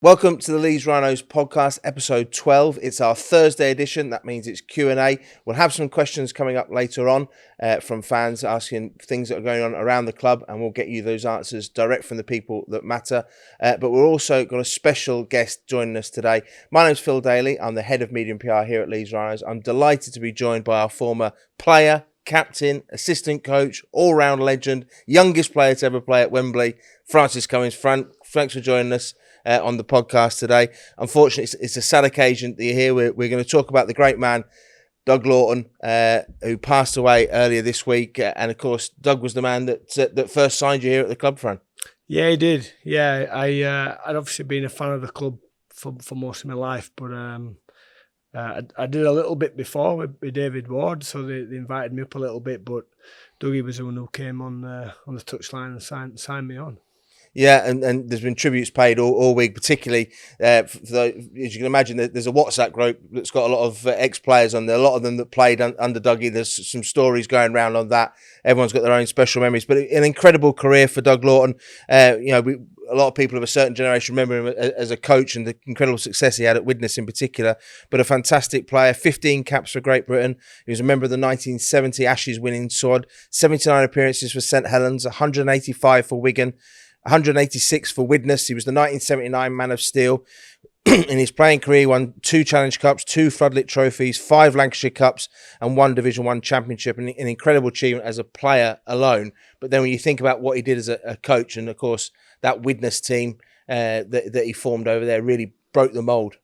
Welcome to the Leeds Rhinos Podcast, episode 12. It's our Thursday edition. That means it's Q&A. We'll have some questions coming up later on from fans asking things that are going on around the club, and we'll get you those answers direct from the people that matter. But we're also got a special guest joining us today. My name's Phil Daly. I'm the head of media and PR here at Leeds Rhinos. I'm delighted to be joined by our former player, captain, assistant coach, all-round legend, youngest player to ever play at Wembley, Francis Cummins. Thanks for joining us on the podcast today. Unfortunately, it's a sad occasion that you're here. We're going to talk about the great man, Doug Laughton, who passed away earlier this week. And of course, Doug was the man that first signed you here at the club, Fran. Yeah, he did. Yeah, I'd obviously been a fan of the club for most of my life, but I did a little bit before with David Ward, so they invited me up a little bit. But Dougie was the one who came on the touchline and signed me on. Yeah, and there's been tributes paid all week, particularly, as you can imagine, there's a WhatsApp group that's got a lot of ex-players on there, a lot of them that played under Dougie. There's some stories going around on that. Everyone's got their own special memories, but an incredible career for Doug Laughton. A lot of people of a certain generation remember him as a coach and the incredible success he had at Widnes in particular, but a fantastic player, 15 caps for Great Britain. He was a member of the 1970 Ashes winning squad, 79 appearances for St Helens, 185 for Wigan, 186 for Widnes. He was the 1979 Man of Steel. In his playing career, he won 2 Challenge Cups, 2 Floodlit Trophies, 5 Lancashire Cups, and 1 Division 1 Championship. An incredible achievement as a player alone. But then when you think about what he did as a coach, and of course that Widnes team that he formed over there really broke the mould.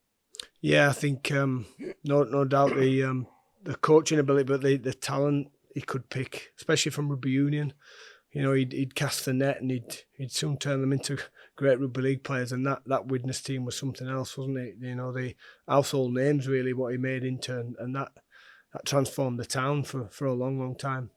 Yeah, I think no doubt the coaching ability, but the talent he could pick, especially from rugby union. You know, he'd cast the net and he'd soon turn them into great rugby league players, and that Widnes team was something else, wasn't it? You know, the household names really what he made into, and that transformed the town for a long time.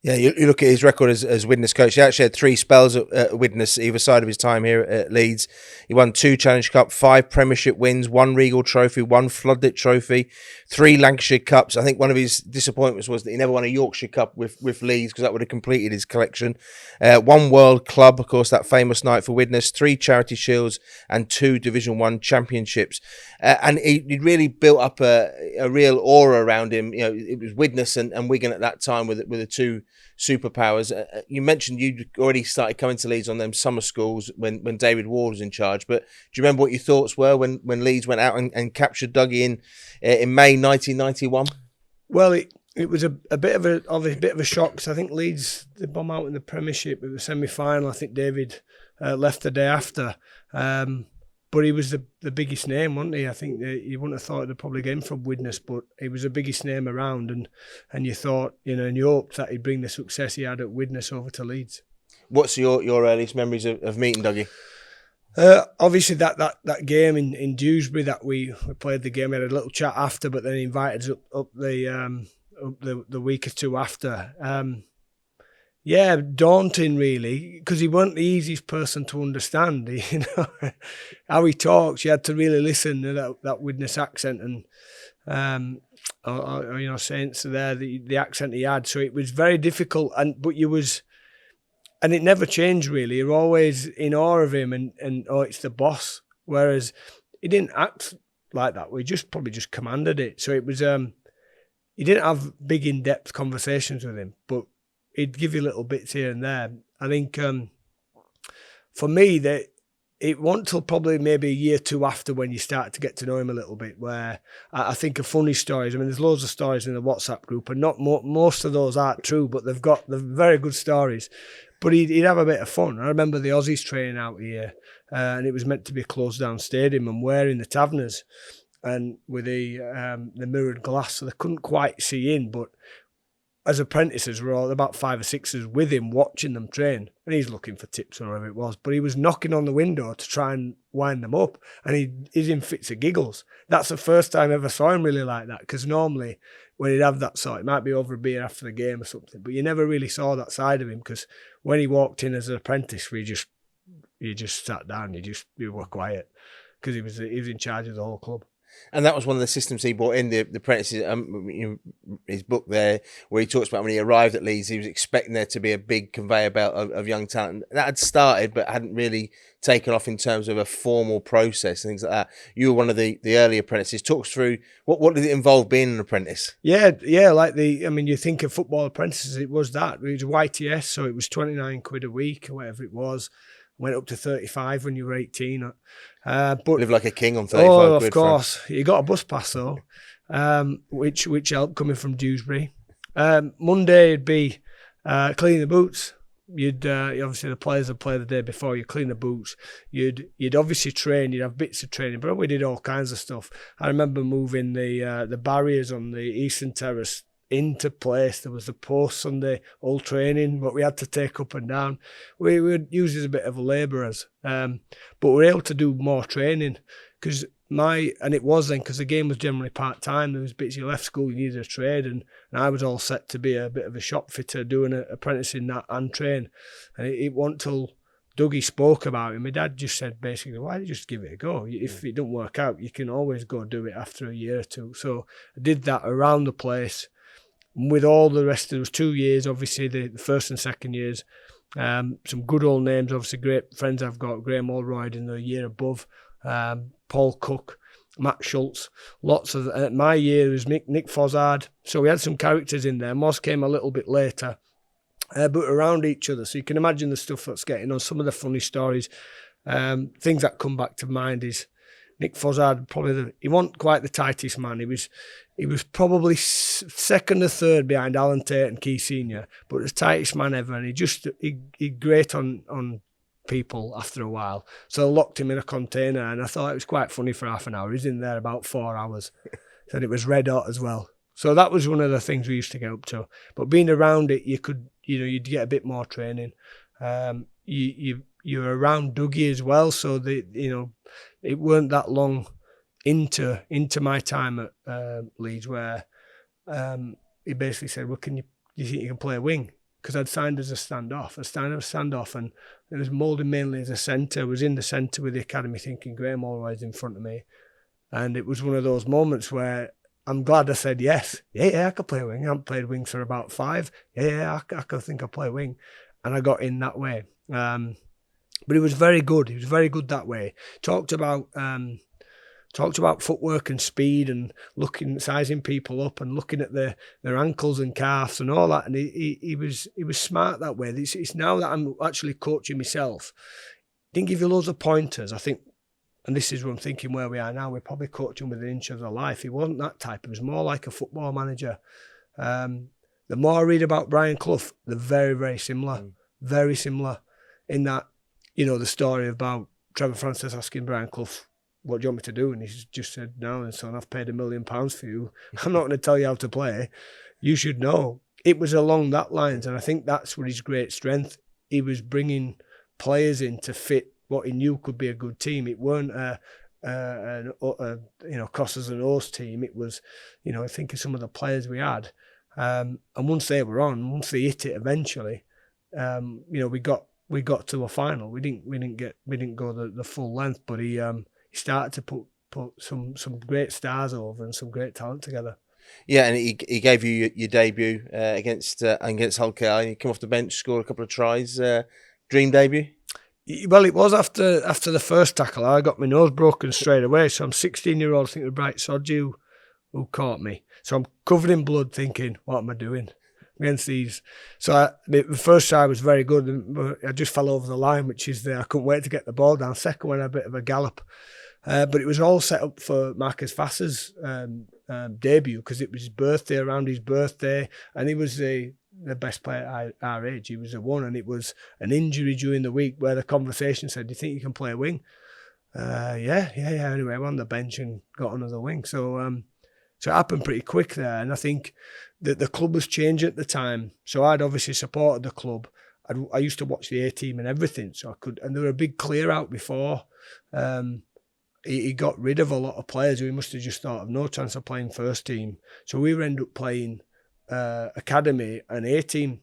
Yeah, you look at his record as Widnes coach. He actually had 3 spells at Widnes either side of his time here at Leeds. He won 2 Challenge Cup, 5 Premiership wins, 1 Regal Trophy, 1 Floodlit Trophy, 3 Lancashire Cups. I think one of his disappointments was that he never won a Yorkshire Cup with Leeds, because that would have completed his collection. 1 World Club, of course, that famous night for Widnes, 3 Charity Shields, and 2 Division 1 Championships. And he really built up a real aura around him. You know, it was Widnes and Wigan at that time with the 2 superpowers. You mentioned you'd already started coming to Leeds on them summer schools when David Ward was in charge, but do you remember what your thoughts were when Leeds went out and captured Dougie in May 1991? Well, it was a bit of a shock, because I think Leeds, they bomb out in the Premiership in the semi-final. I think David left the day after. But he was the biggest name, wasn't he? I think you wouldn't have thought they'd probably get him from Widnes, but he was the biggest name around, and you thought, you know, and you hoped that he'd bring the success he had at Widnes over to Leeds. What's your earliest memories of meeting Dougie? Obviously that game in Dewsbury that we played the game, we had a little chat after, but then he invited us up the week or two after. Yeah, daunting really, because he wasn't the easiest person to understand. You know, how he talks, you had to really listen to that Widnes accent and you know, Saints there, the accent he had. So it was very difficult, and it never changed really. You're always in awe of him, and it's the boss. Whereas he didn't act like that. We probably just commanded it. So it was he didn't have big in-depth conversations with him, but he'd give you little bits here and there. I think for me, that it wasn't till probably maybe a year or 2 after when you start to get to know him a little bit, where I think of funny stories. I mean, there's loads of stories in the WhatsApp group, and not most of those aren't true, but they're very good stories. But he'd have a bit of fun. I remember the Aussies training out here, and it was meant to be a closed down stadium, and we're in the tavernas, and with the mirrored glass, so they couldn't quite see in, but as apprentices, we're all about 5 or 6 with him watching them train, and he's looking for tips or whatever it was, but he was knocking on the window to try and wind them up, and he's in fits of giggles. That's the first time I ever saw him really like that, because normally when he'd have that sort, it might be over a beer after the game or something, but you never really saw that side of him, because when he walked in as an apprentice, you just sat down, you were quiet, because he was in charge of the whole club. And that was one of the systems he brought in, the apprentices. His book there, where he talks about when he arrived at Leeds, he was expecting there to be a big conveyor belt of young talent. That had started, but hadn't really taken off in terms of a formal process and things like that. You were one of the early apprentices. Talk us through what did it involve being an apprentice? Yeah, like you think of football apprentices, it was that. It was YTS, so it was 29 quid a week or whatever it was. Went up to 35 when you were 18. But live like a king on 35 quid. Of course. You got a bus pass though, which helped coming from Dewsbury. Monday it'd be cleaning the boots. You'd obviously the players would play the day before. You clean the boots. You'd obviously train. You'd have bits of training, but we did all kinds of stuff. I remember moving the barriers on the Eastern Terrace into place. There was the posts on the old training, but we had to take up and down. We would use it as a bit of labourers, but we were able to do more training because it was then because the game was generally part time. There was bits you left school, you needed a trade, and I was all set to be a bit of a shop fitter, doing an apprentice in that and train. And it wasn't till Dougie spoke about it. My dad just said basically, why don't you just give it a go? If it don't work out, you can always go do it after a year or two. So I did that around the place. With all the rest, there was 2 years, obviously, the first and second years. Some good old names, obviously, great friends I've got. Graham Allroyd in the year above, Paul Cook, Matt Schultz. Lots of, my year was Nick Fozzard. So we had some characters in there. Moss came a little bit later, but around each other. So you can imagine the stuff that's getting on, some of the funny stories. Things that come back to mind is Nick Fozzard, he wasn't quite the tightest man. He was probably second or third behind Alan Tate and Key Senior, but the tightest man ever. And he great on people after a while. So I locked him in a container, and I thought it was quite funny for half an hour. He's in there about 4 hours. And it was red hot as well. So that was one of the things we used to get up to. But being around it, you'd get a bit more training. You're around Dougie as well, so it weren't that long into my time at Leeds where he basically said, well, do you think you can play a wing? Because I'd signed as a standoff, and it was moulded mainly as a centre. I was in the centre with the academy thinking Graham Allroyd's in front of me. And it was one of those moments where I'm glad I said yes. Yeah, I could play wing. I haven't played wing for about 5. Yeah, I could think I'd play wing. And I got in that way. But he was very good. He was very good that way. Talked about footwork and speed and sizing people up and looking at their ankles and calves and all that. And he was smart that way. It's now that I'm actually coaching myself. Didn't give you loads of pointers. I think, and this is what I'm thinking where we are now, we're probably coaching with an inch of their life. He wasn't that type. He was more like a football manager. The more I read about Brian Clough, they're very, very similar. Very similar in that, the story about Trevor Francis asking Brian Clough, what do you want me to do? And he just said, no, son, I've paid £1 million for you. I'm not going to tell you how to play. You should know. It was along that lines, and I think that's what his great strength. He was bringing players in to fit what he knew could be a good team. It weren't a Crosses and O's team. It was, I think of some of the players we had. And once they were on, once they hit it eventually, we got to a final. We didn't go the full length, but he started to put some great stars over and some great talent together. Yeah, and he gave you your debut against Hull KI. You come off the bench, scored a couple of tries. Dream debut? Well, it was after the first tackle. I got my nose broken straight away. So I'm 16-year-old, I think it was Bright Sodju who caught me. So I'm covered in blood thinking, what am I doing against these? So the first try was very good. But I just fell over the line, which is I couldn't wait to get the ball down. Second one, a bit of a gallop. But it was all set up for Marcus Vass's debut because it was his birthday, around his birthday. And he was the best player at our age. He was a one, and it was an injury during the week where the conversation said, do you think you can play a wing? Yeah. Anyway, I'm on the bench and got another wing. So it happened pretty quick there. And I think that the club was changing at the time. So I'd obviously supported the club. I used to watch the A-team and everything. So I could, and there were a big clear out before. He got rid of a lot of players who he must have just thought of no chance of playing first team. So we ended up playing academy and A-team.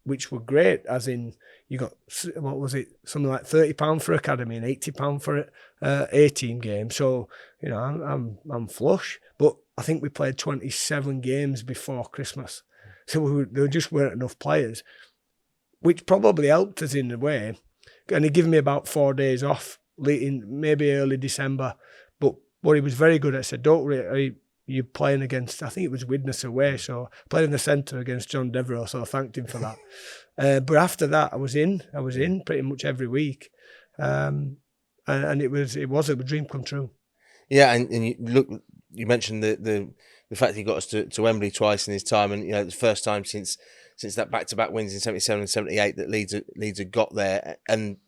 which were great, as in you got, what was it, something like £30 for academy and £80 for A-team game. So, you know, I'm flush. But I think we played 27 games before Christmas. So there just weren't enough players, which probably helped us in a way. And he gave me about 4 days off, late in maybe early December. But what he was very good at, said, don't worry, you're playing against, I think it was Widnes away, so I played in the centre against John Devereux, so I thanked him for that. But after that, I was in pretty much every week. And it was a dream come true. Yeah, and you mentioned the fact that he got us to Wembley twice in his time, and you know, the first time since that back-to-back wins in 77 and 78 that Leeds had got there. And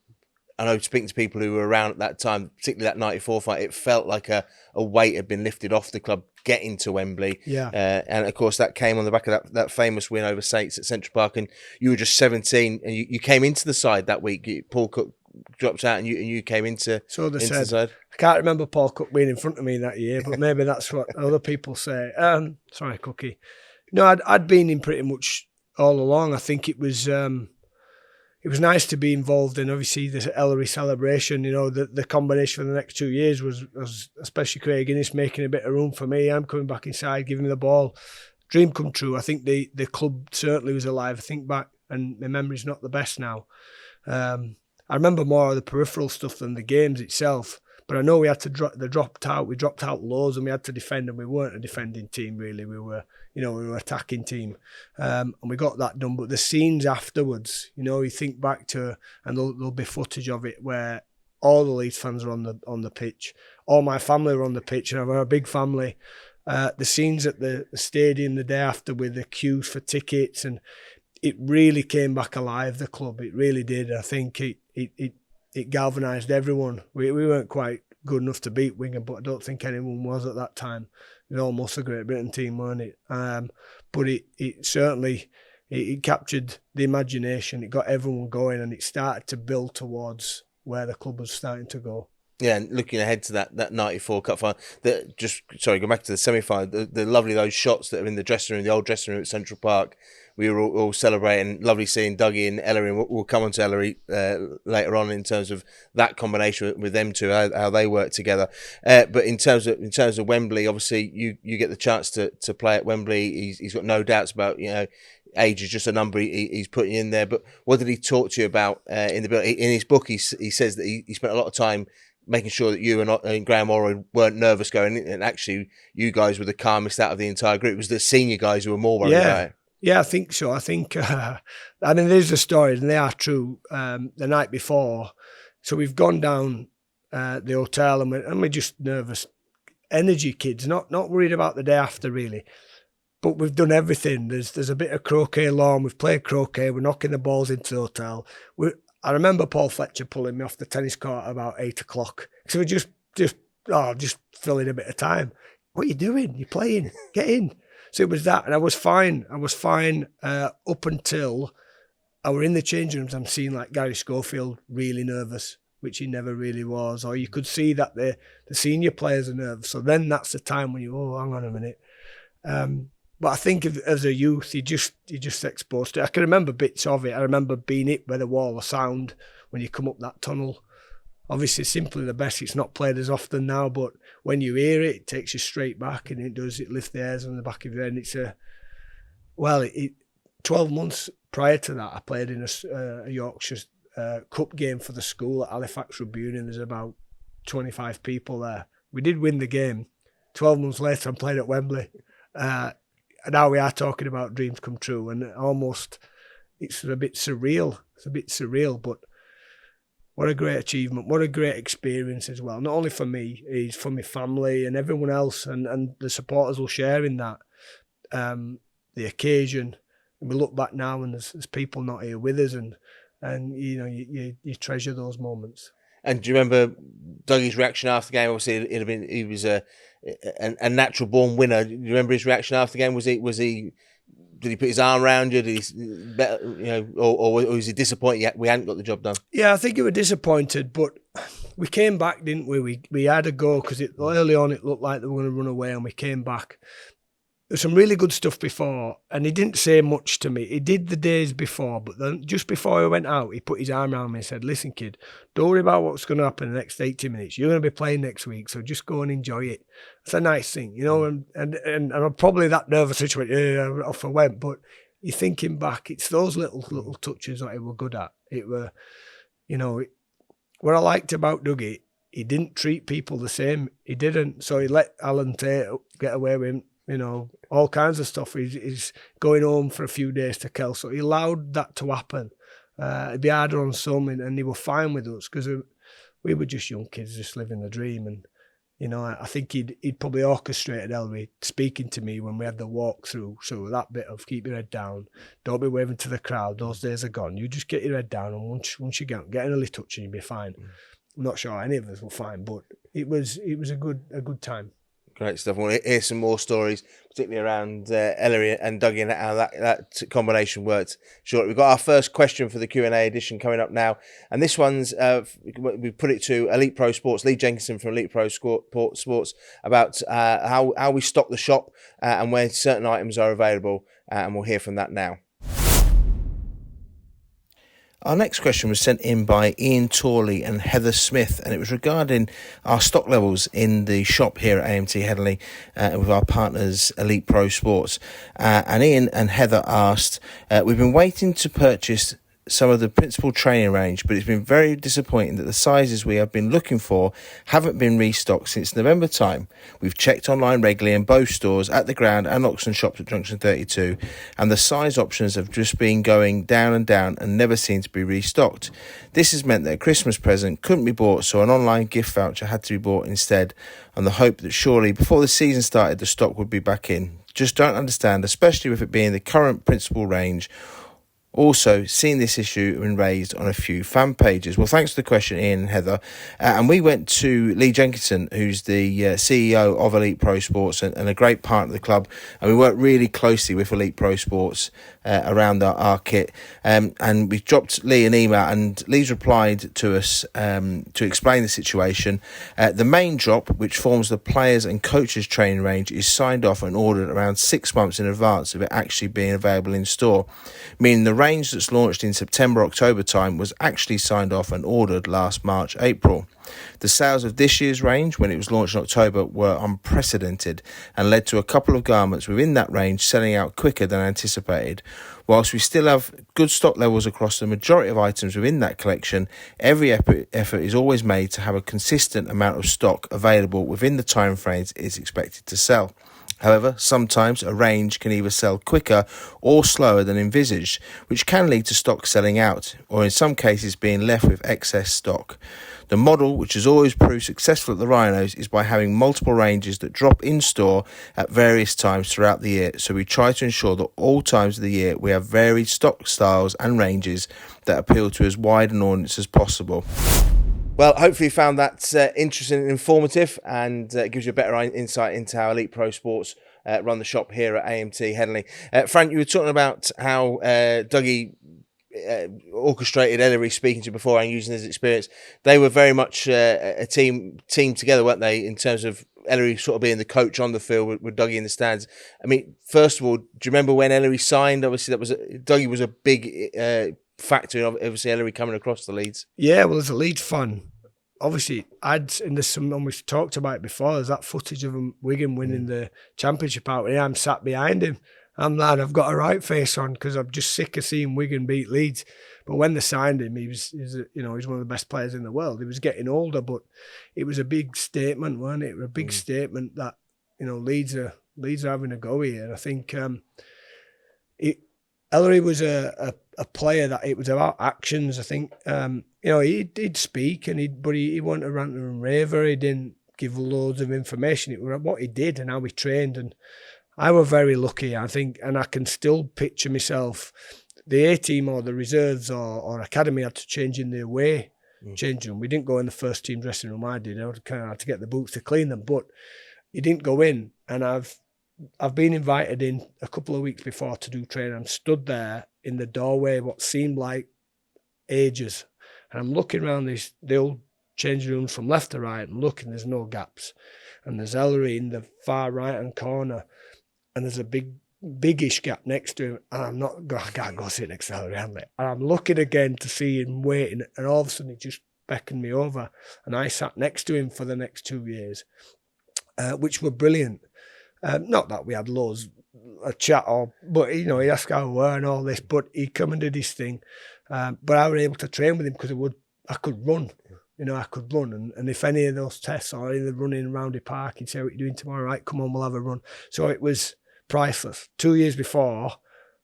I know, speaking to people who were around at that time, particularly that 94 fight, it felt like a weight had been lifted off the club getting to Wembley. Yeah. And of course, that came on the back of that famous win over Saints at Central Park. And you were just 17, and you came into the side that week. Paul Cook dropped out, and you came into, the side. I can't remember Paul Cook being in front of me that year, but maybe that's what other people say. Sorry, Cookie. No, I'd been in pretty much all along. I think it was nice to be involved in, obviously, this Ellery celebration. You know, the combination for the next 2 years was especially Craig Innes making a bit of room for me. I'm coming back inside, giving me the ball. Dream come true. I think the club certainly was alive. I think back, and my memory's not the best now. I remember more of the peripheral stuff than the games itself. But I know we had to we dropped out loads, and we had to defend, and we weren't a defending team really. We were an attacking team, and we got that done. But the scenes afterwards, you know, you think back to, and there'll be footage of it where all the Leeds fans are on the pitch, all my family were on the pitch, and I've a big family. The scenes at the stadium the day after with the queues for tickets, and it really came back alive. The club, it really did. I think it galvanised everyone. We weren't quite good enough to beat Wigan, but I don't think anyone was at that time. It was almost a Great Britain team, weren't it? But it certainly captured the imagination. It got everyone going, and it started to build towards where the club was starting to go. Yeah, and looking ahead to that 94 Cup final, go back to the semi-final, the lovely, those shots that are in the dressing room, the old dressing room at Central Park. We were all celebrating, lovely seeing Dougie and Ellery, and we'll come on to Ellery later on in terms of that combination with them two, how they work together. But in terms of Wembley, obviously you get the chance to play at Wembley. He's got no doubts about, you know, age is just a number he's putting in there. But what did he talk to you about in his book? He says that he spent a lot of time making sure that you and Graham Orrow weren't nervous going in, and actually you guys were the calmest out of the entire group. It was the senior guys who were more worried about it. Yeah, I think so. I think, I mean, there's the stories, and they are true. The night before, so we've gone down the hotel, and we're just nervous, energy kids, not worried about the day after really. But we've done everything. There's a bit of croquet lawn. We've played croquet. We're knocking the balls into the hotel. I remember Paul Fletcher pulling me off the tennis court at about 8 o'clock. So we're just filling a bit of time. What are you doing? You're playing. Get in. So it was that, and I was fine. Up until I were in the changing rooms. I'm seeing like Gary Schofield really nervous, which he never really was. Or you could see that the senior players are nervous. So then that's the time when hang on a minute. But I think as a youth, you just exposed to it. I can remember bits of it. I remember being hit by the wall of sound when you come up that tunnel. Obviously, simply the best. It's not played as often now, but when you hear it, it takes you straight back, and it lifts the hairs on the back of your head. And it's 12 months prior to that, I played in a Yorkshire Cup game for the school at Halifax Rugby Union. There's about 25 people there. We did win the game. 12 months later, I'm playing at Wembley. And now we are talking about dreams come true, and almost it's a bit surreal. But what a great achievement, what a great experience as well. Not only for me, it's for my family and everyone else, and the supporters will share in that. The occasion, and we look back now, and there's people not here with us, and you know you treasure those moments. And do you remember Dougie's reaction after the game? Obviously, he was a natural born winner. Do you remember his reaction after the game? Did he put his arm around you? Did he, or was he disappointed we hadn't got the job done? Yeah, I think he was disappointed, but we came back, didn't we? We had a go because early on it looked like they were going to run away, and we came back. there's some really good stuff before, and he didn't say much to me. He did the days before, but then just before he went out, he put his arm around me and said, "Listen, kid, don't worry about what's going to happen in the next 80 minutes. You're going to be playing next week, so just go and enjoy it." It's a nice thing, you know, and I'm probably that nervous that off I went, but you're thinking back, it's those little touches that he were good at. It were, you know, what I liked about Dougie, he didn't treat people the same. He didn't. So he let Alan Tate get away with him, you know, all kinds of stuff. He's going home for a few days to Kel. So he allowed that to happen. It'd be harder on some, and they were fine with us because we were just young kids just living the dream. And, you know, I think he'd probably orchestrated Ellery speaking to me when we had the walkthrough. So that bit of keep your head down, don't be waving to the crowd, those days are gone. You just get your head down, and once you get an early touch and you'll be fine. I'm not sure any of us were fine, but it was a good time. Great stuff. I want to hear some more stories, particularly around Ellery and Dougie and how that combination worked. Sure, we've got our first question for the Q&A edition coming up now. And this one's, we put it to Elite Pro Sports, Lee Jenkinson from Elite Pro Sports, about how we stock the shop and where certain items are available. And we'll hear from that now. Our next question was sent in by Ian Torley and Heather Smith, and it was regarding our stock levels in the shop here at AMT Headingley with our partners Elite Pro Sports. And Ian and Heather asked, we've been waiting to purchase some of the principal training range, but it's been very disappointing that the sizes we have been looking for haven't been restocked since November time. We've checked online regularly in both stores, at the ground and Oxon shops at Junction 32, and the size options have just been going down and never seem to be restocked. This has meant that a Christmas present couldn't be bought, so an online gift voucher had to be bought instead, on the hope that surely before the season started the stock would be back in. Just don't understand, especially with it being the current principal range. Also, seen this issue been raised on a few fan pages. Well, thanks for the question, Ian and Heather. And we went to Lee Jenkinson, who's the CEO of Elite Pro Sports and a great partner of the club. And we worked really closely with Elite Pro Sports around our kit. And we dropped Lee an email, and Lee's replied to us to explain the situation. The main drop, which forms the players and coaches training range, is signed off and ordered around 6 months in advance of it actually being available in store, meaning the range that's launched in September-October time was actually signed off and ordered last March-April. The sales of this year's range, when it was launched in October, were unprecedented and led to a couple of garments within that range selling out quicker than anticipated. Whilst we still have good stock levels across the majority of items within that collection, every effort is always made to have a consistent amount of stock available within the time frames it is expected to sell. However, sometimes a range can either sell quicker or slower than envisaged, which can lead to stock selling out, or in some cases being left with excess stock. The model, which has always proved successful at the Rhinos, is by having multiple ranges that drop in store at various times throughout the year, so we try to ensure that all times of the year we have varied stock styles and ranges that appeal to as wide an audience as possible. Well, hopefully you found that interesting and informative, and it gives you a better insight into how Elite Pro Sports run the shop here at AMT Headingley. Frank, you were talking about how Dougie orchestrated Ellery speaking to you before and using his experience. They were very much a team together, weren't they, in terms of Ellery sort of being the coach on the field with Dougie in the stands. I mean, first of all, do you remember when Ellery signed? Obviously, Dougie was a big factor in obviously Ellery coming across the Leeds. Yeah, well, as a Leeds fan, obviously, and there's some, and we've talked about it before, there's that footage of Wigan winning the championship out here. I'm sat behind him. I'm glad I've got a right face on because I'm just sick of seeing Wigan beat Leeds. But when they signed him, he's one of the best players in the world. He was getting older, but it was a big statement, wasn't it? A big statement that, Leeds are having a go here. And I think Ellery was a player that it was about actions. I think he'd speak but he wasn't a ranter and raver. He didn't give loads of information. It was what he did and how he trained. And I was very lucky, I think, and I can still picture myself. The A team or the reserves or academy had to change in their way, changing them. We didn't go in the first team dressing room. I did. I kind of had to get the boots to clean them, but he didn't go in. And I've been invited in a couple of weeks before to do training. I'm stood there in the doorway, what seemed like ages. And I'm looking around the old changing rooms from left to right and looking, there's no gaps. And there's Ellery in the far right-hand corner. and there's a biggish gap next to him, and I can't go sit next to Ellery Hanley. And I'm looking again to see him waiting, and all of a sudden he just beckoned me over, and I sat next to him for the next 2 years, which were brilliant. Not that we had loads of chat, but he asked how we were and all this, but he come and did his thing. But I was able to train with him because I could run. I could run, and if any of those tests or any of the running around the park, he'd say, "What are you doing tomorrow? Right, come on, we'll have a run." So it was priceless. 2 years before,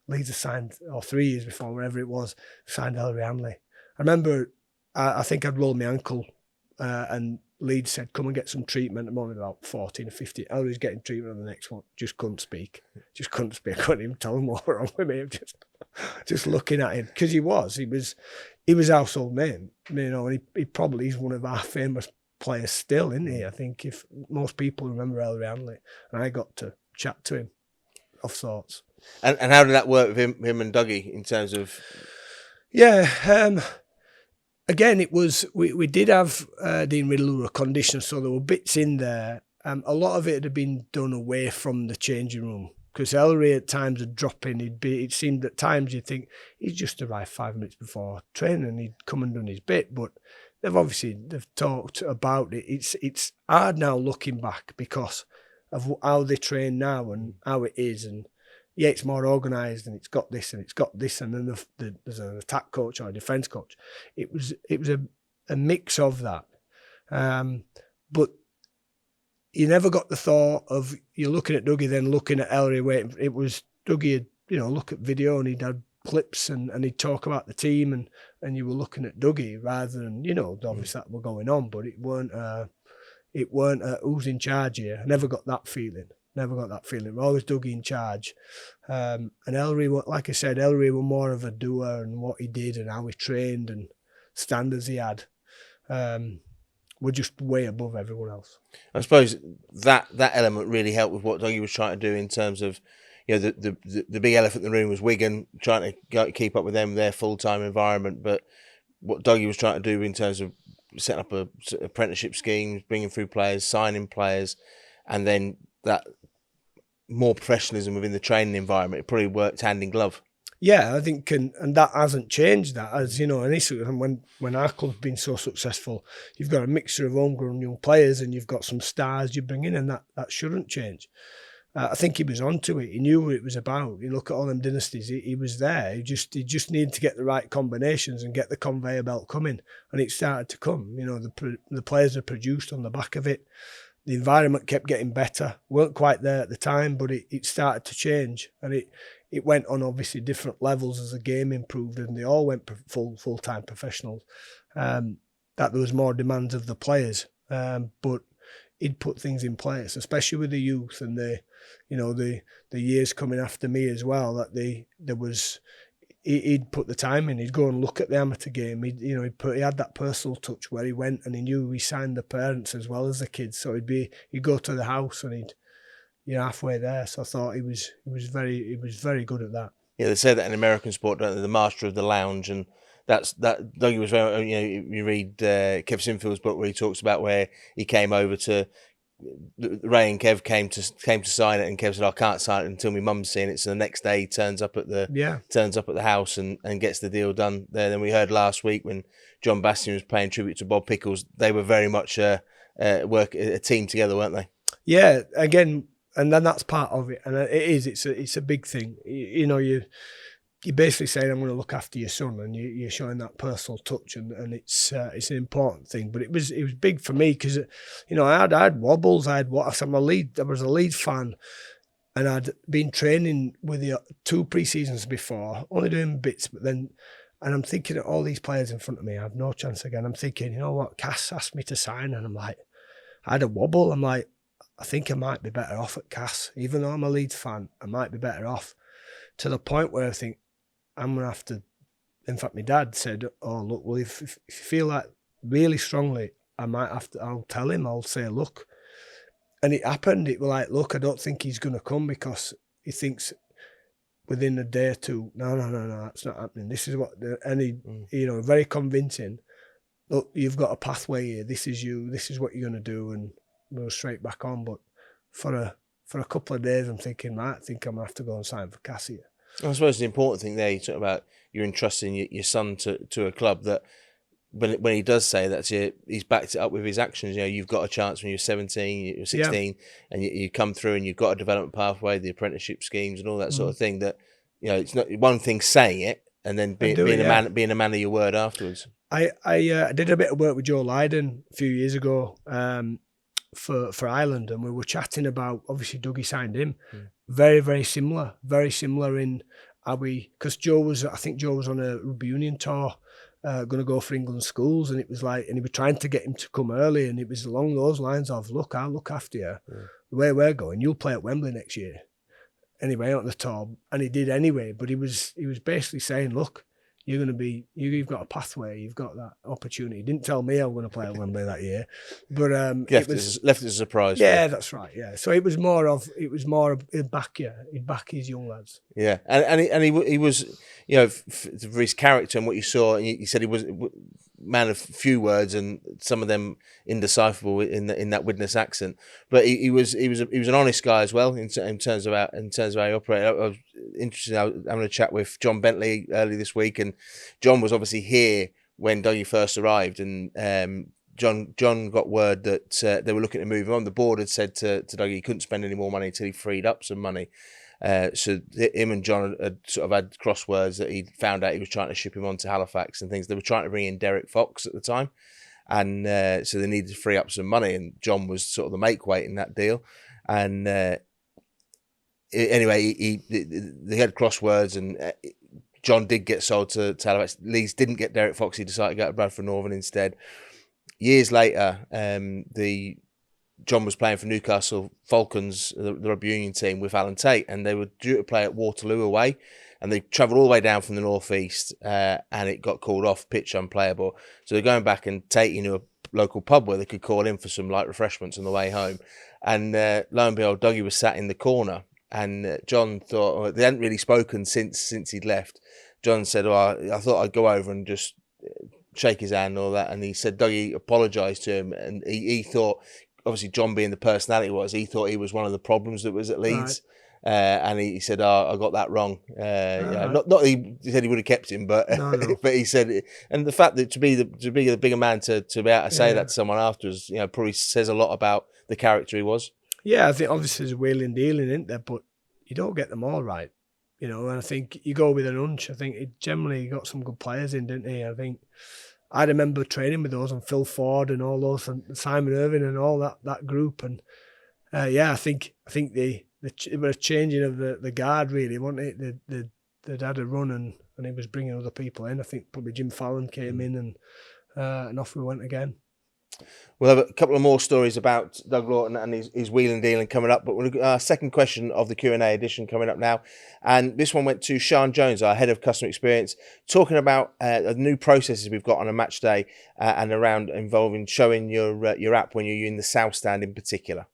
Leeds had signed, or 3 years before, wherever it was, signed Ellery Hanley. I remember, I think I'd rolled my ankle, and Leeds said, "Come and get some treatment." I'm only about 14 or 15. Ellery's getting treatment on the next one. Just couldn't speak. I couldn't even tell him what was wrong with me. I'm just looking at him, because he was household name. And he probably is one of our famous players still, isn't he? I think if most people remember Ellery Hanley, and I got to chat to him of sorts. And how did that work with him and Dougie in terms of? Yeah, again, it was we did have Dean Riddle, who were a conditioner, so there were bits in there. A lot of it had been done away from the changing room, because Ellery at times would drop in. It seemed at times you'd think he's just arrived 5 minutes before training and he'd come and done his bit, but they've talked about it. It's hard now looking back because of how they train now and how it is, and yeah, it's more organised and it's got this and it's got this, and then there's an attack coach or a defence coach. It was a mix of that, but you never got the thought of you're looking at Dougie then looking at Ellery waiting. It was Dougie would look at video and he'd have clips and he'd talk about the team and you were looking at Dougie rather than obviously that were going on, but it weren't who's in charge here. I never got that feeling. We're always Dougie in charge. And Ellery, like I said, Ellery were more of a doer, and what he did and how he trained and standards he had were just way above everyone else. I suppose that element really helped with what Dougie was trying to do in terms of, the big elephant in the room was Wigan, trying to keep up with them, their full-time environment. But what Dougie was trying to do in terms of setting up a apprenticeship schemes, bringing through players, signing players, and then that more professionalism within the training environment, it probably worked hand in glove. Yeah, I think, and that hasn't changed. That, as you know, and when our club's been so successful, you've got a mixture of homegrown young players and you've got some stars you bring in, and that shouldn't change. I think he was onto it. He knew what it was about. You look at all them dynasties, he was there. He just needed to get the right combinations and get the conveyor belt coming, and it started to come. The players are produced on the back of it. The environment kept getting better. Weren't quite there at the time, but it started to change, and it went on obviously different levels as the game improved, and they all went full-time professionals. That there was more demands of the players, but he'd put things in place, especially with the youth and the years coming after me as well. That he'd put the time in. He'd go and look at the amateur game. He had that personal touch where he went and he knew he signed the parents as well as the kids. So he'd go to the house and he'd halfway there. So I thought he was very good at that. Yeah, they say that in American sport, don't they? The master of the lounge, and that Dougie was very. You read Kev Sinfield's book where he talks about where he came over to. Ray and Kev came to sign it, and Kev said, "I can't sign it until my mum's seen it." So the next day he turns up at the house and gets the deal done there. Then we heard last week when John Bastian was paying tribute to Bob Pickles, they were very much a team together, weren't they? Yeah, again, and then that's part of it, and it's a big thing. You're basically saying, I'm going to look after your son, and you're showing that personal touch, and it's an important thing. But it was big for me because, I had wobbles. I was a Leeds fan, and I'd been training with the 2 pre-seasons before, only doing bits. But then, and I'm thinking of all these players in front of me, I have no chance again. I'm thinking, you know what, Cass asked me to sign, and I'm like, I had a wobble. I'm like, I think I might be better off at Cass, even though I'm a Leeds fan. I might be better off, to the point where I think, I'm going to have to, in fact, my dad said, oh, look, well, if you feel that really strongly, I might have to, I'll tell him, I'll say, look. And it happened. It was like, look, I don't think he's going to come because he thinks within a day or two, no, that's not happening. This is what, very convincing. Look, you've got a pathway here. This is you. This is what you're going to do. And we'll straight back on. But for for a couple of days, I'm thinking, right, I think I'm going to have to go and sign for Cassia. I suppose the important thing there, you talk about you're entrusting your son to a club that, when he does say that to you, he's backed it up with his actions. You've got a chance when you're 17, you're 16, and you come through and you've got a development pathway, the apprenticeship schemes and all that sort of thing. That it's not one thing saying it and then being a man of your word afterwards. I did a bit of work with Joe Lydon a few years ago for Ireland, and we were chatting about, obviously Dougie signed him. Very, very similar in how because I think Joe was on a rugby union tour. Going to go for England schools, and it was like, and he was trying to get him to come early, and it was along those lines of, look, I'll look after you. The way we're going, you'll play at Wembley next year. Anyway, on the tour, and he did anyway. But he was basically saying, look, you've got a pathway, you've got that opportunity. He didn't tell me I was going to play at Wembley that year, but left it as a surprise. Yeah, that's right. Yeah, so it was more of he'd back his young lads. Yeah, and he was, for his character and what you saw, and he said he was a man of few words and some of them indecipherable in that Widnes accent, but he was an honest guy as well in terms of how he operated. I was interested. I was having a chat with John Bentley early this week, and John was obviously here when Dougie first arrived, and John got word that they were looking to move him on. The board had said to Dougie he couldn't spend any more money until he freed up some money. So him and John had sort of had crosswords that he found out he was trying to ship him on to Halifax and things. They were trying to bring in Derek Fox at the time, and so they needed to free up some money, and John was sort of the make weight in that deal. And anyway, they had crosswords, and John did get sold to Halifax. Leeds didn't get Derek Fox. He decided to go to Bradford Northern instead. Years later, John was playing for Newcastle Falcons, the rugby union team, with Alan Tate, and they were due to play at Waterloo away, and they travelled all the way down from the northeast, and it got called off, pitch unplayable. So they're going back, and Tate knew a local pub where they could call in for some light refreshments on the way home, and lo and behold, Dougie was sat in the corner, and John thought, they hadn't really spoken since he'd left. John said, I thought I'd go over and just shake his hand and all that, and he said Dougie apologised to him, and he thought, obviously John being the personality he thought he was one of the problems that was at Leeds. Right. And he said, I got that wrong. Not he said he would have kept him, but no. But he said, and the fact that to be the bigger man to be able to say that to someone afterwards, probably says a lot about the character he was. Yeah, I think obviously there's wheeling dealing, isn't there? But you don't get them all right, and I think you go with an hunch. I think he generally got some good players in, didn't he? I think I remember training with those, and Phil Ford and all those, and Simon Irving and all that group. And I think it was a changing of the guard, really, wasn't it? They'd had a run, and he was bringing other people in. I think probably Jim Fallon came in, and off we went again. We'll have a couple of more stories about Doug Laughton and his wheeling dealing coming up, but we'll get our second question of the Q&A edition coming up now. And this one went to Sean Jones, our Head of Customer Experience, talking about the new processes we've got on a match day and around involving showing your app when you're in the South Stand in particular.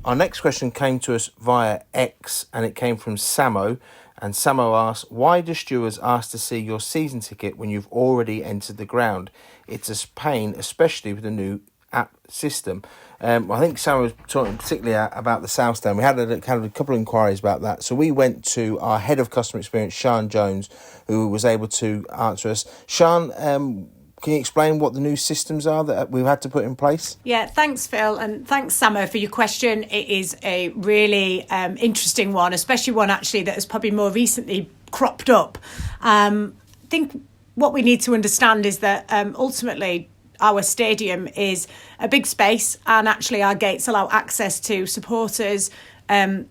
Our next question came to us via X, and it came from Samo. And Samo asks, why do stewards ask to see your season ticket when you've already entered the ground? It's a pain, especially with the new app system. I think Samo was talking particularly about the South Stand. We had a couple of inquiries about that. So we went to our Head of Customer Experience, Sean Jones, who was able to answer us. Sean, can you explain what the new systems are that we've had to put in place? Yeah, thanks, Phil, and thanks, Samo, for your question. It is a really interesting one, especially one actually that has probably more recently cropped up. I think what we need to understand is that ultimately our stadium is a big space, and actually our gates allow access to supporters at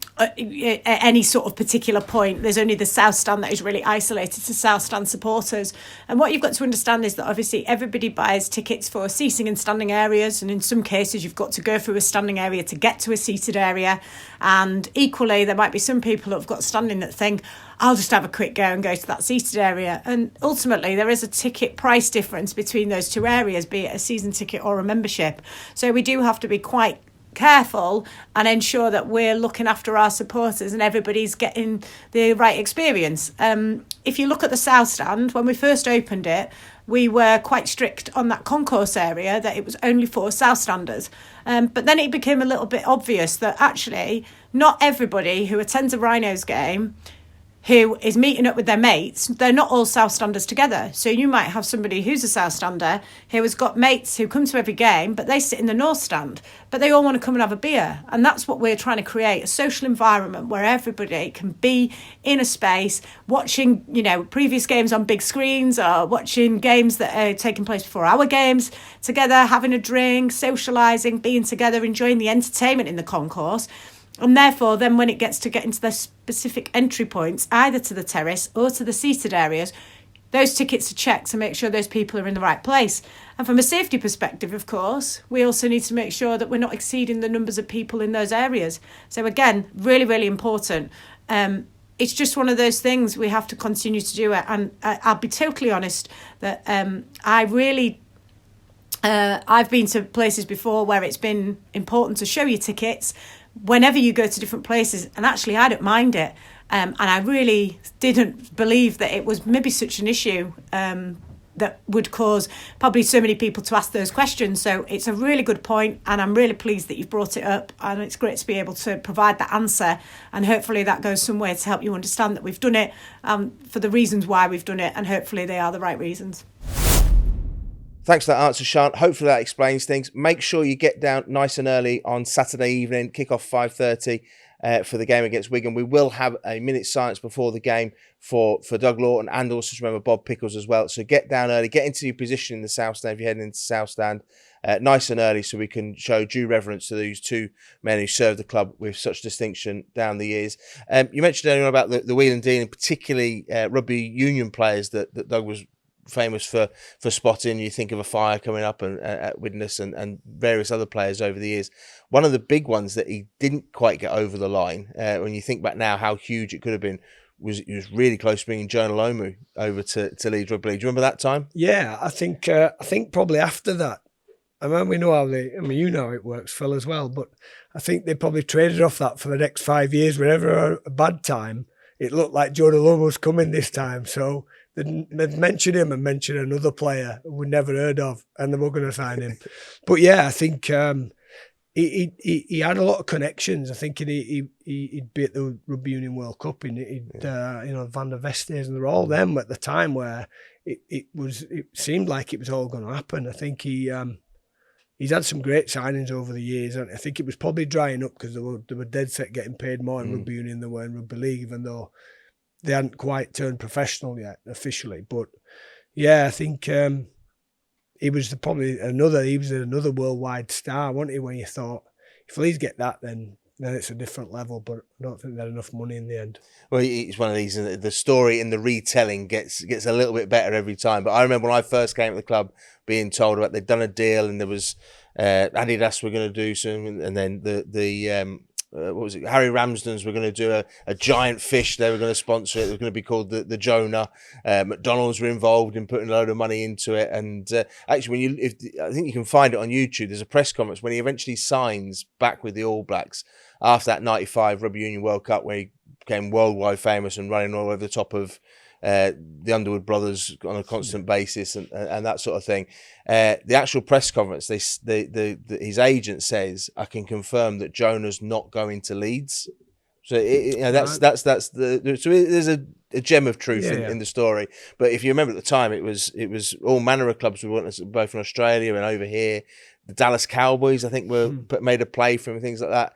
any sort of particular point. There's only the South Stand that is really isolated to South Stand supporters. And what you've got to understand is that obviously everybody buys tickets for seating and standing areas, and in some cases you've got to go through a standing area to get to a seated area. And equally, there might be some people that have got standing that think, I'll just have a quick go and go to that seated area. And ultimately, there is a ticket price difference between those two areas, be it a season ticket or a membership. So we do have to be quite careful and ensure that we're looking after our supporters and everybody's getting the right experience. If you look at the South Stand, when we first opened it, we were quite strict on that concourse area, that it was only for Southstanders. But then it became a little bit obvious that actually not everybody who attends a Rhinos game who is meeting up with their mates, they're not all Southstanders together. So you might have somebody who's a Southstander who has got mates who come to every game, but they sit in the North Stand, but they all want to come and have a beer. And that's what we're trying to create, a social environment where everybody can be in a space watching, previous games on big screens, or watching games that are taking place before our games together, having a drink, socialising, being together, enjoying the entertainment in the concourse. And therefore, then when it gets to get into the specific entry points, either to the terrace or to the seated areas, those tickets are checked to make sure those people are in the right place. And from a safety perspective, of course, we also need to make sure that we're not exceeding the numbers of people in those areas. So again, really, really important. It's just one of those things we have to continue to do it. And I'll be totally honest that I've been to places before where it's been important to show you tickets whenever you go to different places, and actually I don't mind it, and I really didn't believe that it was maybe such an issue that would cause probably so many people to ask those questions. So it's a really good point, and I'm really pleased that you've brought it up, and it's great to be able to provide that answer, and hopefully that goes some way to help you understand that we've done it for the reasons why we've done it, and hopefully they are the right reasons. Thanks for that answer, Sean. Hopefully that explains things. Make sure you get down nice and early on Saturday evening, kick off 5:30 for the game against Wigan. We will have a minute's silence before the game for Doug Laughton, and also remember Bob Pickles as well. So get down early, get into your position in the South Stand if you're heading into South Stand nice and early, so we can show due reverence to these two men who served the club with such distinction down the years. You mentioned earlier about the wheel and deal, and particularly rugby union players that Doug was famous for spotting. You think of a Fire coming up and at Widnes and various other players over the years. One of the big ones that he didn't quite get over the line, when you think back now how huge it could have been, he was really close to bringing Jonah Lomu over to Leeds Rugby League. Do you remember that time? Yeah, I think probably after that. I mean, we know you know how it works, Phil, as well, but I think they probably traded off that for the next 5 years. Whenever a bad time, it looked like Jonah Lomu was coming this time, so they'd mention him and mention another player we'd never heard of, and they were going to sign him. But yeah, I think he had a lot of connections. I think he'd be at the Rugby Union World Cup, and Van der Vestes, and they're all them at the time where it seemed like it was all going to happen. I think he's had some great signings over the years, and I think it was probably drying up because they were dead set getting paid more in Rugby Union than they were in Rugby League, even though they hadn't quite turned professional yet officially. But yeah, I think he was another worldwide star, wasn't he? When you thought, if Leeds get that, then it's a different level. But I don't think they had enough money in the end. Well, it's one of these. The story and the retelling gets a little bit better every time. But I remember when I first came to the club, being told about they'd done a deal, and there was Adidas were going to do some, and then the what was it? Harry Ramsden's were going to do a giant fish. They were going to sponsor it. It was going to be called the Jonah. McDonald's were involved in putting a load of money into it. And actually, I think you can find it on YouTube. There's a press conference when he eventually signs back with the All Blacks after that '95 Rugby Union World Cup, where he became worldwide famous and running all over the top of the Underwood brothers on a constant basis and that sort of thing. The actual press conference, his agent says, "I can confirm that Jonah's not going to Leeds." So there's a gem of truth in the story. But if you remember at the time, it was all manner of clubs we went to, both in Australia and over here. The Dallas Cowboys, I think, made a play for him and things like that.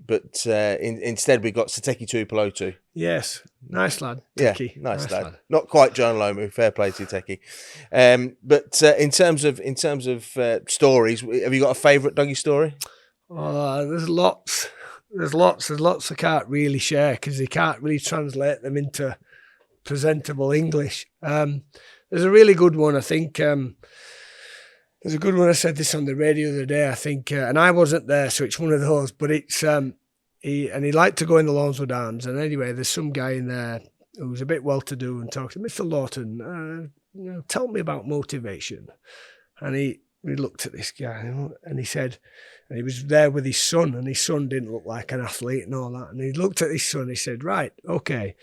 But instead we got Sateki Tuipulotu. Yes, nice lad. Teki. Yeah, nice lad. Not quite John Lomu. Fair play to Teki. But in terms of stories, have you got a favourite Dougie story? There's lots. There's lots I can't really share because they can't really translate them into presentable English. There's a really good one, I think. There's a good one. I said this on the radio the other day, I think, and I wasn't there, so it's one of those. But it's he liked to go in the Lawnswood Arms, and anyway, there's some guy in there who was a bit well-to-do and talked to Mr. Laughton. Tell me about motivation. And he looked at this guy and he said, and he was there with his son, and his son didn't look like an athlete and all that. And he looked at his son and he said, "Right, okay,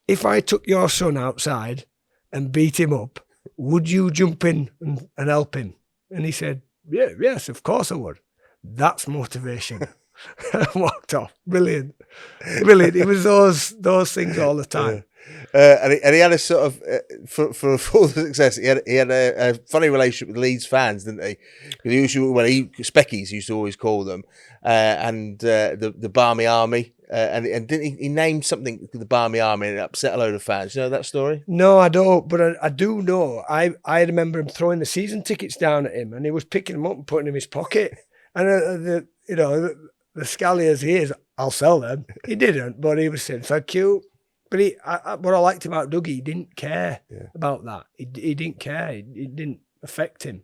if I took your son outside and beat him up, would you jump in and help him? And he said, yes, of course I would. That's motivation. Walked off. Brilliant. It was those things all the time. And he had a sort of for all the success. He had a funny relationship with Leeds fans, didn't he? Speckies used to always call them, and the Barmy Army. And didn't he named something the Barmy Army and it upset a load of fans? You know that story? No, I don't. But I do know. I remember him throwing the season tickets down at him, and he was picking them up and putting them in his pocket. And the scally as he is, I'll sell them. He didn't, but he was saying thank you. But what I liked about Dougie, he didn't care about that. He didn't care. It didn't affect him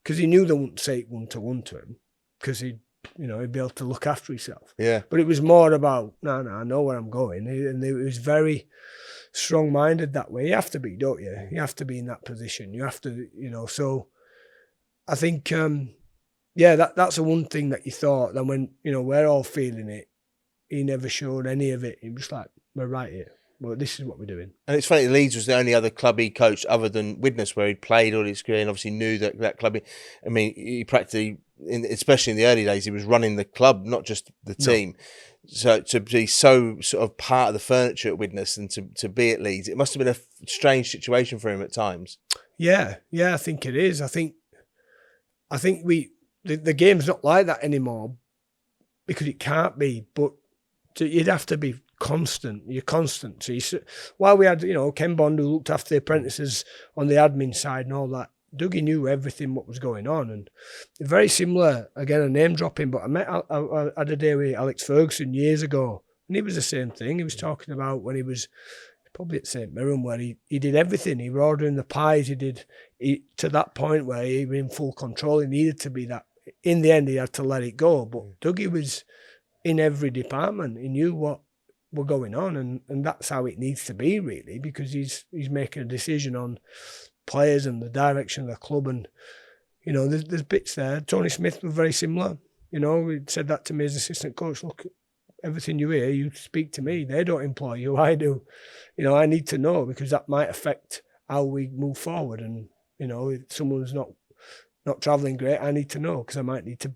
because he knew they wouldn't say it one-to-one to him because he'd be able to look after himself. Yeah. But it was more about, no, I know where I'm going. And he was very strong-minded that way. You have to be, don't you? You have to be in that position. You have to, so I think, that's the one thing that you thought. Then when, we're all feeling it, he never showed any of it. He was like, we're right here. Well, this is what we're doing. And it's funny, Leeds was the only other club he coached other than Widnes, where he'd played all his career and obviously knew that club. I mean, he practically, especially in the early days, he was running the club, not just the team. No. So to be so sort of part of the furniture at Widnes and to be at Leeds, it must have been a strange situation for him at times. Yeah, I think it is. I think the game's not like that anymore because it can't be, but you'd have to be constant. You're constant. So while we had, Ken Bond who looked after the apprentices on the admin side and all that, Dougie knew everything what was going on. And very similar, again, a name dropping, but I had a day with Alex Ferguson years ago, and he was the same thing. He was talking about when he was probably at St Mirren, where he did everything. He was ordering the pies. To that point where he was in full control. He needed to be that. In the end, he had to let it go. But Dougie was in every department. He knew what were going on, and that's how it needs to be, really, because he's making a decision on players and the direction of the club. And there's bits there. Tony Smith was very similar. He said that to me as assistant coach. Look, everything you hear, you speak to me. They don't employ you. I do. I need to know because that might affect how we move forward. And if someone's not travelling great, I need to know because I might need to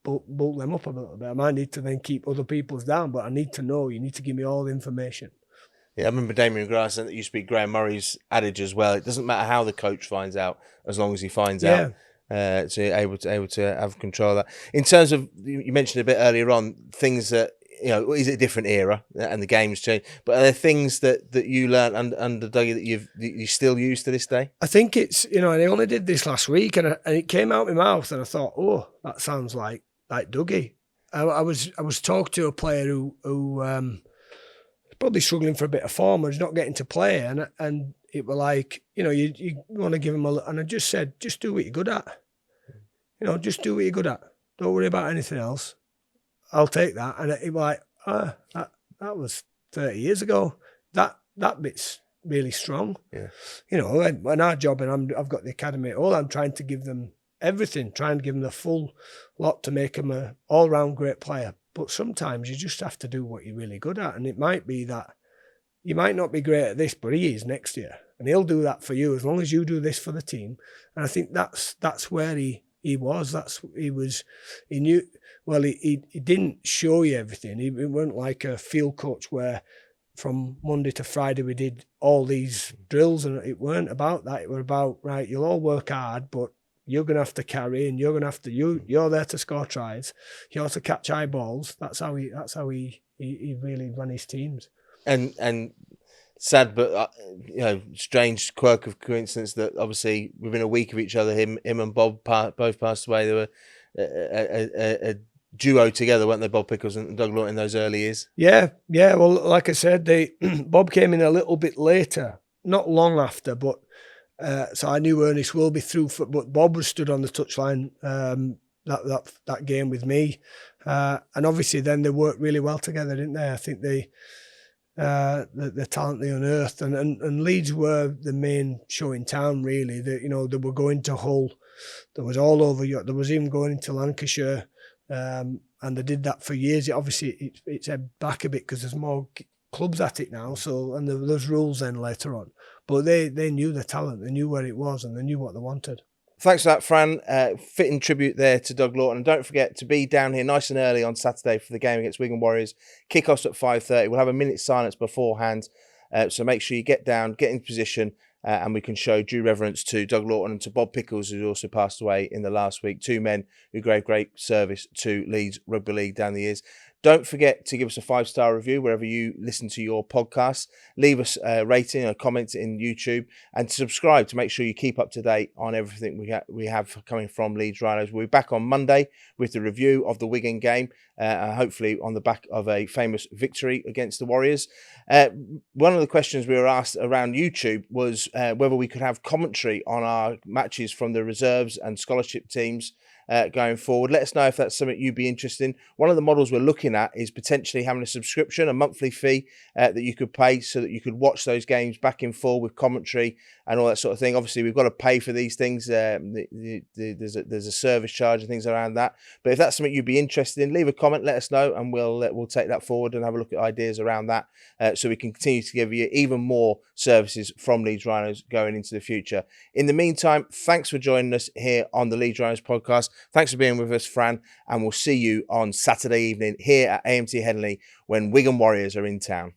bulk them up a little bit. I might need to then keep other people's down, but I need to know. You need to give me all the information. Yeah, I remember Damien Grass, and that used to be Graham Murray's adage as well. It doesn't matter how the coach finds out, as long as he finds out. So able to have control of that. In terms of, you mentioned a bit earlier on, things that, is it a different era and the game's changed, but are there things that you learned under Dougie that you still use to this day? I think it's, and I only did this last week and it came out of my mouth and I thought, oh, that sounds like Dougie. I was talking to a player who probably struggling for a bit of form or is not getting to play, and it were like, you want to give him and I just said, just do what you're good at. Just do what you're good at. Don't worry about anything else. I'll take that. And it was like, that was 30 years ago. That bit's really strong. Yeah. When our job, and I've got the academy at all, I'm trying to give them everything, trying to give them the full lot to make them an all-round great player. But sometimes you just have to do what you're really good at. And it might be that you might not be great at this, but he is next year. And he'll do that for you as long as you do this for the team. And I think that's where he was. He knew, well, he didn't show you everything. He weren't like a field coach where from Monday to Friday we did all these drills, and it weren't about that. It was about, right, you'll all work hard, but you're going to have to carry, and you're going to have to, you're there to score tries. You have to catch high balls. That's how he really ran his teams. And sad, but strange quirk of coincidence that obviously within a week of each other, him and Bob both passed away. They were a duo together, weren't they, Bob Pickles and Doug Laughton in those early years? Yeah. Well, like I said, Bob came in a little bit later, not long after, but. So I knew Ernest will be through, but Bob was stood on the touchline that game with me, and obviously then they worked really well together, didn't they? I think the talent they unearthed, and Leeds were the main show in town, really. They were going to Hull, there was all over Europe, there was even going into Lancashire, and they did that for years. Obviously it's ebbed back a bit because there's more clubs at it now. So, and there's rules then later on. But they knew the talent, they knew where it was, and they knew what they wanted. Thanks for that, Fran. Fitting tribute there to Doug Laughton. And don't forget to be down here nice and early on Saturday for the game against Wigan Warriors. Kick-offs at 5:30. We'll have a minute's silence beforehand. So make sure you get down, get in position, and we can show due reverence to Doug Laughton and to Bob Pickles, who also passed away in the last week. Two men who gave great service to Leeds Rugby League down the years. Don't forget to give us a 5-star review wherever you listen to your podcasts. Leave us a rating, a comment in YouTube, and subscribe to make sure you keep up to date on everything we have coming from Leeds Rhinos. We'll be back on Monday with the review of the Wigan game, hopefully on the back of a famous victory against the Warriors. One of the questions we were asked around YouTube was whether we could have commentary on our matches from the reserves and scholarship teams going forward. Let us know if that's something you'd be interested in. One of the models we're looking at is potentially having a subscription, a monthly fee that you could pay so that you could watch those games back in full with commentary and all that sort of thing. Obviously, we've got to pay for these things. There's a service charge and things around that. But if that's something you'd be interested in, leave a comment, let us know, and we'll take that forward and have a look at ideas around that so we can continue to give you even more services from Leeds Rhinos going into the future. In the meantime, thanks for joining us here on the Leeds Rhinos podcast. Thanks for being with us, Fran, and we'll see you on Saturday evening here at AMT Headingley when Wigan Warriors are in town.